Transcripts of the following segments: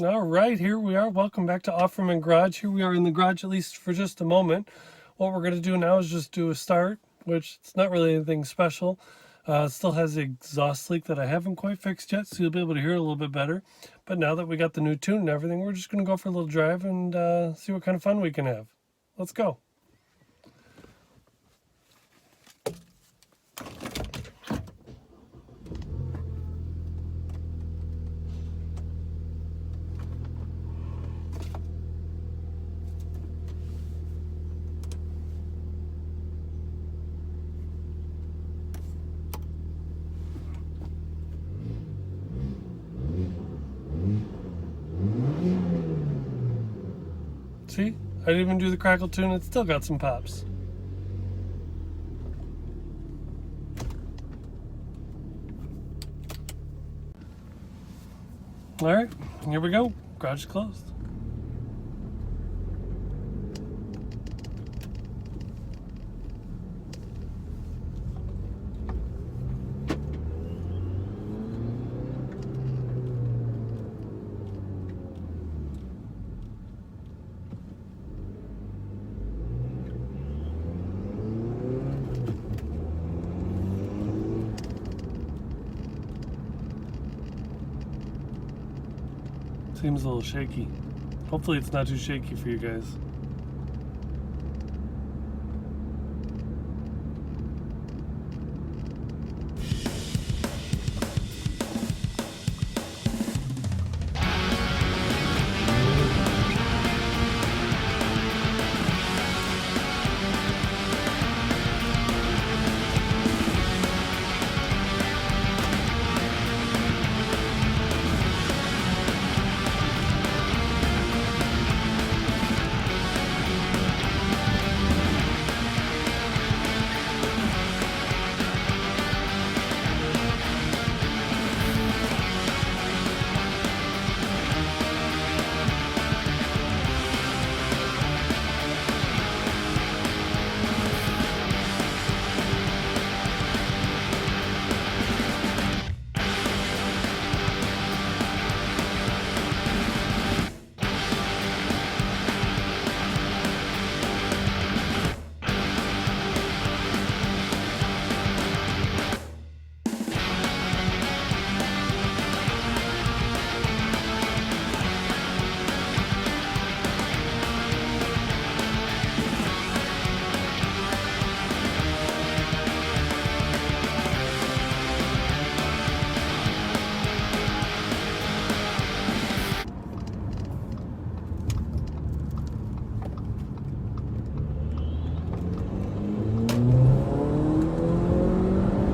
All right, here we are. Welcome back to Offerman Garage. Here we are in the garage, at least for just a moment. What we're going to do now is just do a start, which it's not really anything special. It still has the exhaust leak that I haven't quite fixed yet, so you'll be able to hear it a little bit better. But now that we got the new tune and everything, we're just going to go for a little drive and see what kind of fun we can have. Let's go. See? I didn't even do the crackle tune. It still got some pops. All right, here we go. Garage is closed. Seems a little shaky. Hopefully it's not too shaky for you guys.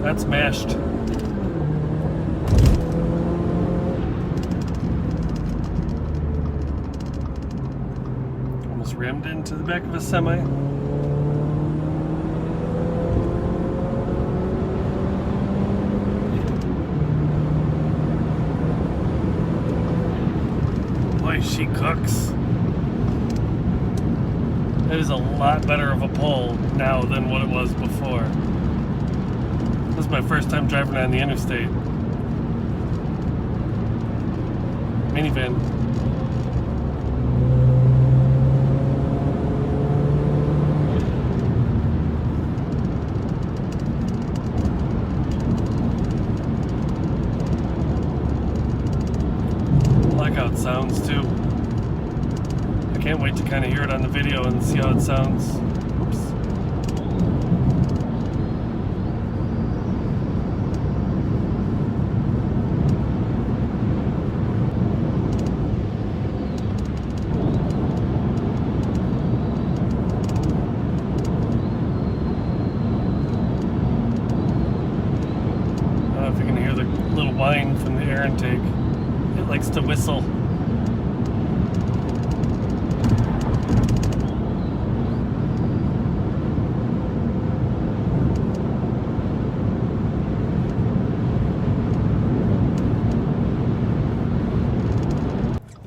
That's mashed. Almost rammed into the back of a semi. Boy, she cooks. It is a lot better of a pull now than what it was before. This is my first time driving on the interstate. Minivan. I like how it sounds too. I can't wait to kind of hear it on the video and see how it sounds. Oops. If you can hear the little whine from the air intake. It likes to whistle.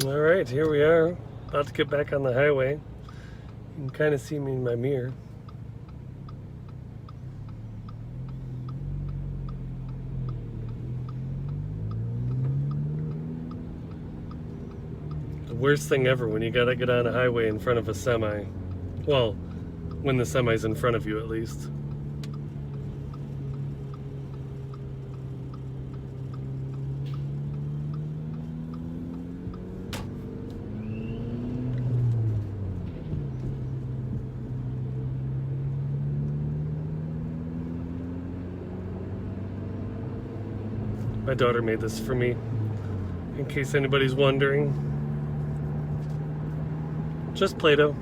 All right, here we are, about to get back on the highway. You can kind of see me in my mirror. The worst thing ever when you gotta get on a highway in front of a semi. Well, when the semi's in front of you at least. My daughter made this for me, in case anybody's wondering. Just Play-Doh.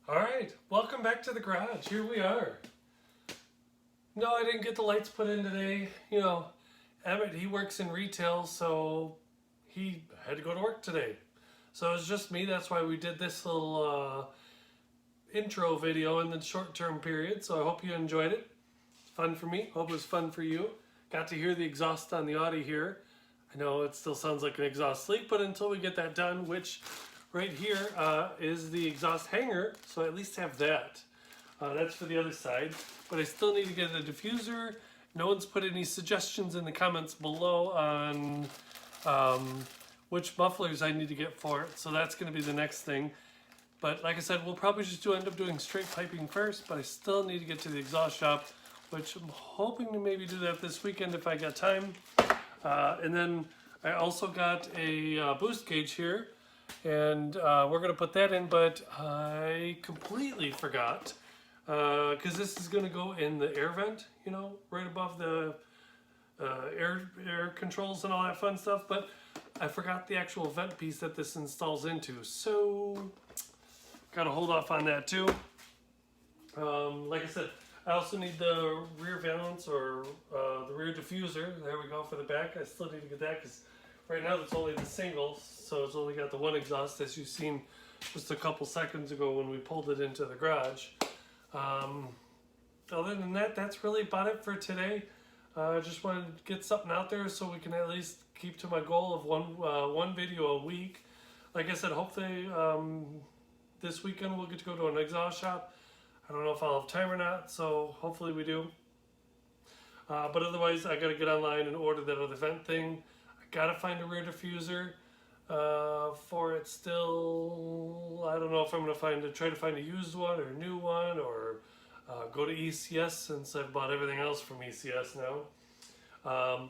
Alright, welcome back to the garage. Here we are. No, I didn't get the lights put in today. You know, Emmett, he works in retail, so he had to go to work today. So it was just me. That's why we did this little intro video in the short-term period. So I hope you enjoyed it. Fun for me. Hope it was fun for you. Got to hear the exhaust on the Audi here. I know it still sounds like an exhaust leak, but until we get that done, which right here is the exhaust hanger, so I at least have that. That's for the other side, but I still need to get a diffuser. No one's put any suggestions in the comments below on which mufflers I need to get for it, so that's going to be the next thing. But like I said, we'll probably just end up doing straight piping first, but I still need to get to the exhaust shop, which I'm hoping to maybe do that this weekend if I got time. And then I also got a boost gauge here, and we're going to put that in, but I completely forgot, because this is going to go in the air vent, you know, right above the air controls and all that fun stuff, but I forgot the actual vent piece that this installs into, so got to hold off on that too. Like I said, I also need the rear valance or the rear diffuser. There we go for the back. I still need to get that because right now it's only the single, so it's only got the one exhaust, as you've seen just a couple seconds ago when we pulled it into the garage. Other than that, that's really about it for today. I just wanted to get something out there so we can at least keep to my goal of one video a week. Like I said, hopefully this weekend we'll get to go to an exhaust shop. I don't know if I'll have time or not, so hopefully we do. But otherwise, I gotta get online and order that other vent thing. I gotta find a rear diffuser for it still. I don't know if I'm gonna try to find a used one or a new one, or go to ECS since I've bought everything else from ECS now.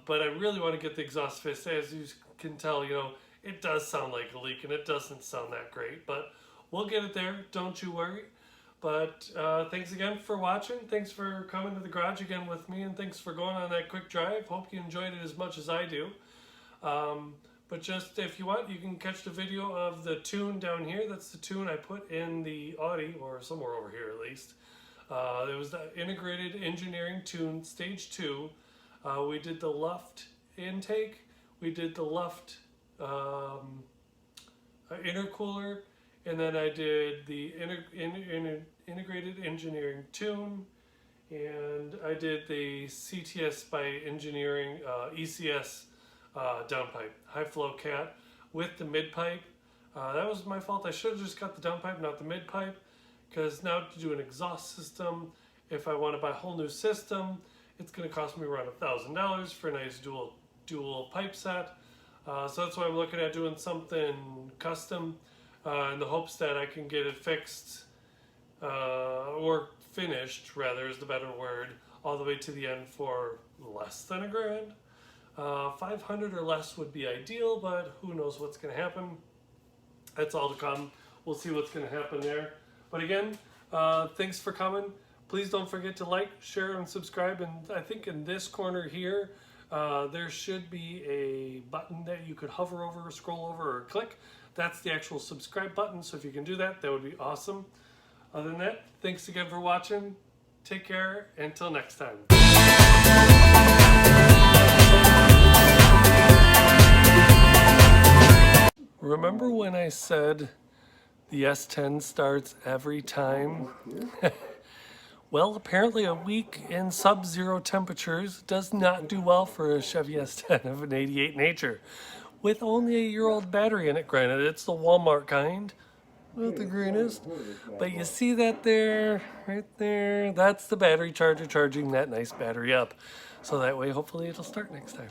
But I really want to get the exhaust fixed. As you can tell, you know, it does sound like a leak and it doesn't sound that great, but we'll get it there. Don't you worry. But thanks again for watching. Thanks for coming to the garage again with me, and thanks for going on that quick drive. Hope you enjoyed it as much as I do. But just if you want, you can catch the video of the tune down here. That's the tune I put in the Audi, or somewhere over here at least. It was the integrated engineering tune, stage 2. We did the Luft intake. We did the Luft intercooler. And then I did the integrated engineering tune, and I did the CTS by engineering ECS downpipe, high flow cat with the mid pipe. That was my fault. I should have just got the downpipe, not the mid pipe, because now to do an exhaust system, if I want to buy a whole new system, it's going to cost me around $1,000 for a nice dual pipe set. So that's why I'm looking at doing something custom. In the hopes that I can get it fixed, or finished, rather is the better word, all the way to the end for less than $1,000. 500 or less would be ideal, but who knows what's going to happen. That's all to come. We'll see what's going to happen there. But again, thanks for coming. Please don't forget to like, share, and subscribe. And I think in this corner here, there should be a button that you could hover over, scroll over, or click. That's the actual subscribe button, so if you can do that, that would be awesome. Other than that, thanks again for watching. Take care. Until next time. Remember when I said the S10 starts every time? Well, apparently a week in sub-zero temperatures does not do well for a Chevy S10 of an 88 nature. With only a year-old battery in it. Granted, it's the Walmart kind, not the greenest, but you see that there, right there, that's the battery charger charging that nice battery up. So that way, hopefully it'll start next time.